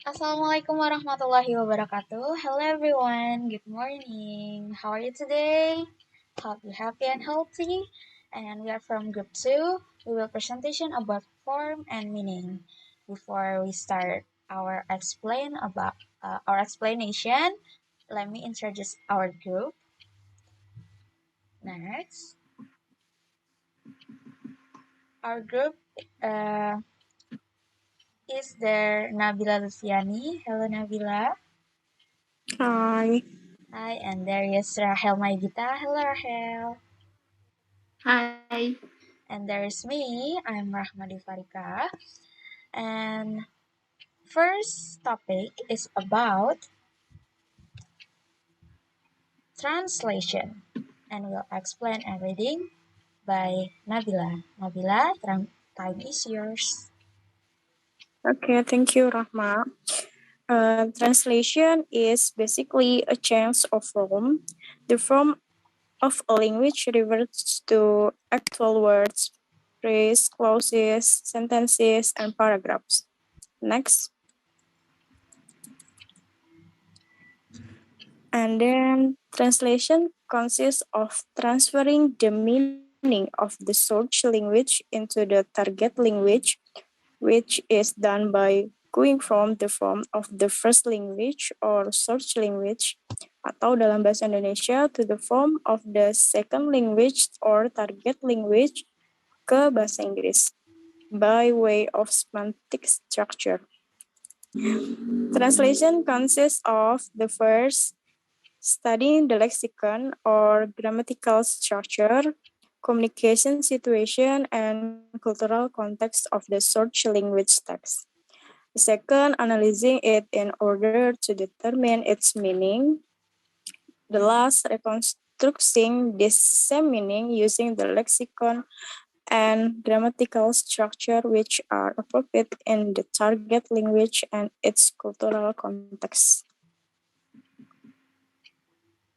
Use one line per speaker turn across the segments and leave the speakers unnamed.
Assalamualaikum warahmatullahi wabarakatuh. Hello everyone. Good morning. How are you today? Hope you're happy and healthy. And we are from group 2. We will presentation about form and meaning. Before we start our explanation, let me introduce our group. Next, our group is there Nabila Lutfiani. Hello Nabila.
Hi.
Hi, and there is Rahel Maygita. Hello Rahel.
Hi.
And there's me, I'm Rahmah Dwi Farikah. And first topic is about translation. And we'll explain everything by Nabila. Nabila, time is yours.
Okay, thank you, Rahma. Translation is basically a change of form. The form of a language reverts to actual words, phrase, clauses, sentences, and paragraphs. Next. And then translation consists of transferring the meaning of the source language into the target language, which is done by going from the form of the first language or source language atau dalam bahasa Indonesia to the form of the second language or target language ke bahasa Inggris by way of semantic structure. Translation consists of the first, studying the lexicon or grammatical structure, communication situation, and cultural context of the source language text. The second, analyzing it in order to determine its meaning. The last, reconstructing this same meaning using the lexicon and grammatical structure which are appropriate in the target language and its cultural context.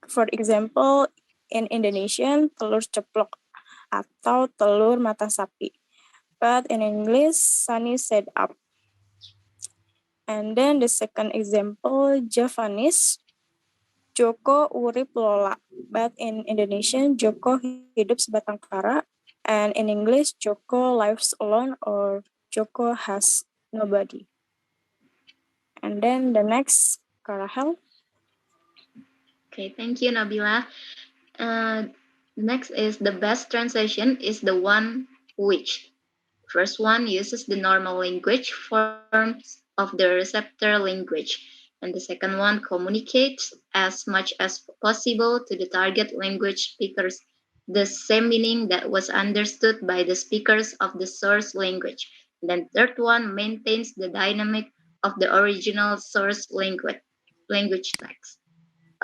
For example, in Indonesian, telur ceplok atau telur mata sapi. But in English, sunny side up. And then the second example, Javanese, Joko urip lola. But in Indonesian, Joko hidup sebatang kara. And in English, Joko lives alone or Joko has nobody. And then the next, Karahel.
Okay, thank you, Nabila. Next is the best translation is the one which. First one uses the normal language forms of the receptor language, and the second one communicates as much as possible to the target language speakers the same meaning that was understood by the speakers of the source language. And then third one maintains the dynamic of the original source language text.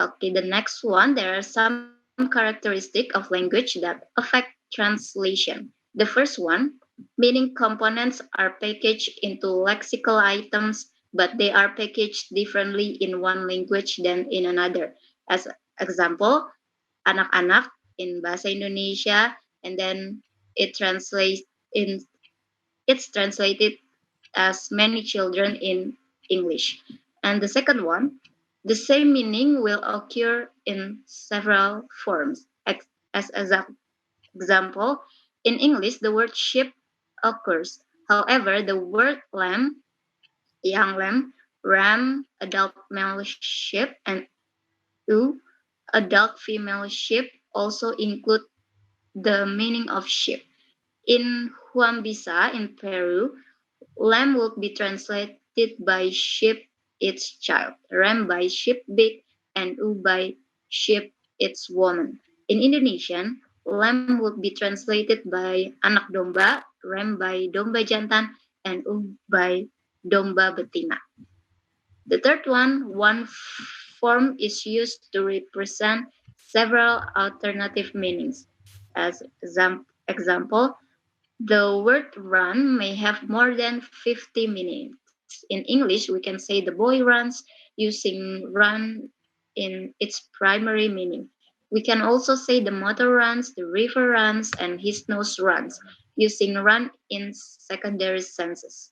Okay, the next one, there are some characteristics of language that affect translation. The first one, meaning components are packaged into lexical items, but they are packaged differently in one language than in another. As example, anak-anak in bahasa Indonesia, and then it translates in it's translated as many children in English. And the second one, the same meaning will occur in several forms. As an example, in English, the word sheep occurs. However, the word lamb, young lamb, ram, adult male sheep, and ewe, adult female sheep, also include the meaning of sheep. In Huambisa, in Peru, lamb would be translated by sheep its child, ram by sheep big, and u by sheep its woman. In Indonesian, lamb would be translated by anak domba, ram by domba jantan, and u by domba betina. The third one form is used to represent several alternative meanings. As example, the word run may have more than 50 meanings. In English, we can say the boy runs using run in its primary meaning. We can also say the motor runs, the river runs, and his nose runs, using run in secondary senses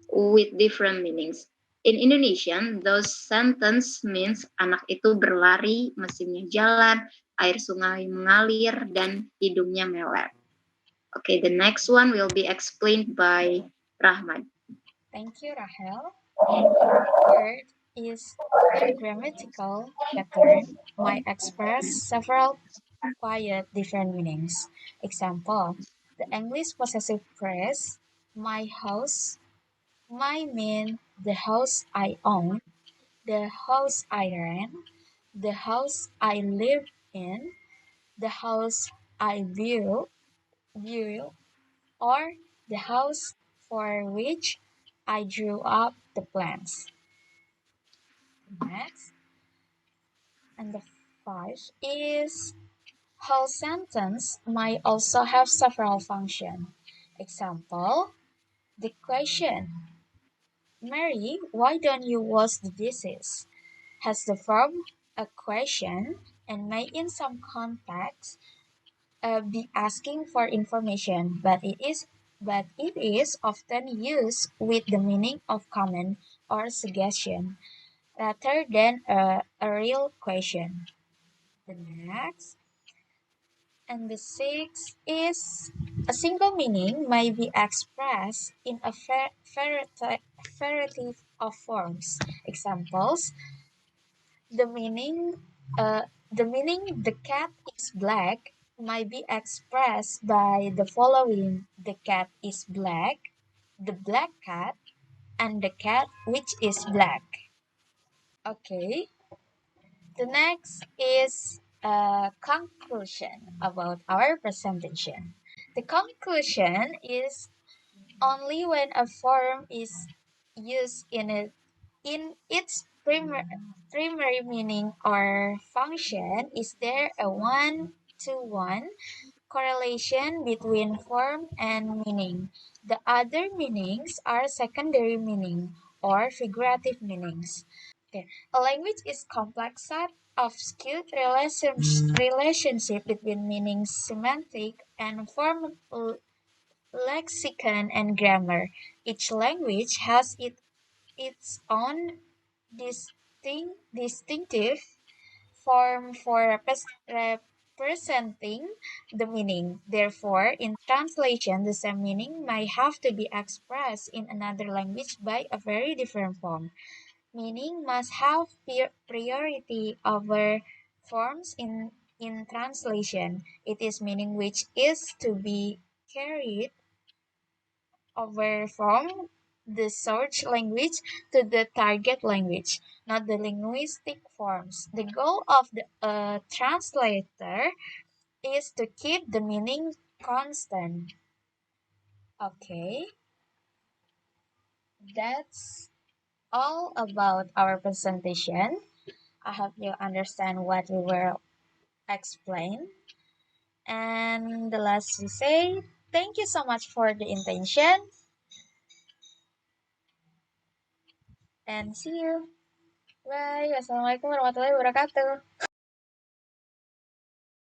with different meanings. In Indonesian, those sentence means anak itu berlari, mesinnya jalan, air sungai mengalir, dan hidungnya meler. Okay, the next one will be explained by Rahmah.
Thank you, Rahel. The word is a grammatical pattern might express several quite different meanings. Example, the English possessive phrase, my house, might mean the house I own, the house I rent, the house I live in, the house I view, or the house for which I drew up the plans. Next, and the five is whole sentence might also have several functions. Example, the question, Mary, why don't you wash the dishes? Has the verb a question and may in some contexts be asking for information, but it is often used with the meaning of comment or suggestion rather than a real question. The next and the sixth is a single meaning may be expressed in a variety of forms. Examples: the meaning, the meaning "the cat is black" might be expressed by the following: the cat is black, the black cat, and the cat which is black. Okay. The next is a conclusion about our presentation. The conclusion is only when a form is used in its primary meaning or function is there a one-to-one correlation between form and meaning. The other meanings are secondary meaning or figurative meanings. Okay. A language is complex set of skewed relationship between meaning, semantic, and form, lexicon, and grammar. Each language has its own distinctive form for representing the meaning. Therefore, in translation, the same meaning might have to be expressed in another language by a very different form. Meaning must have priority over forms in translation. It is meaning which is to be carried over from the source language to the target language, not the linguistic forms. The goal of the translator is to keep the meaning constant. Okay, that's all about our presentation. I hope you understand what we will explain. And the last we say, thank you so much for the intention and see you. Bye. Wassalamualaikum warahmatullahi wabarakatuh.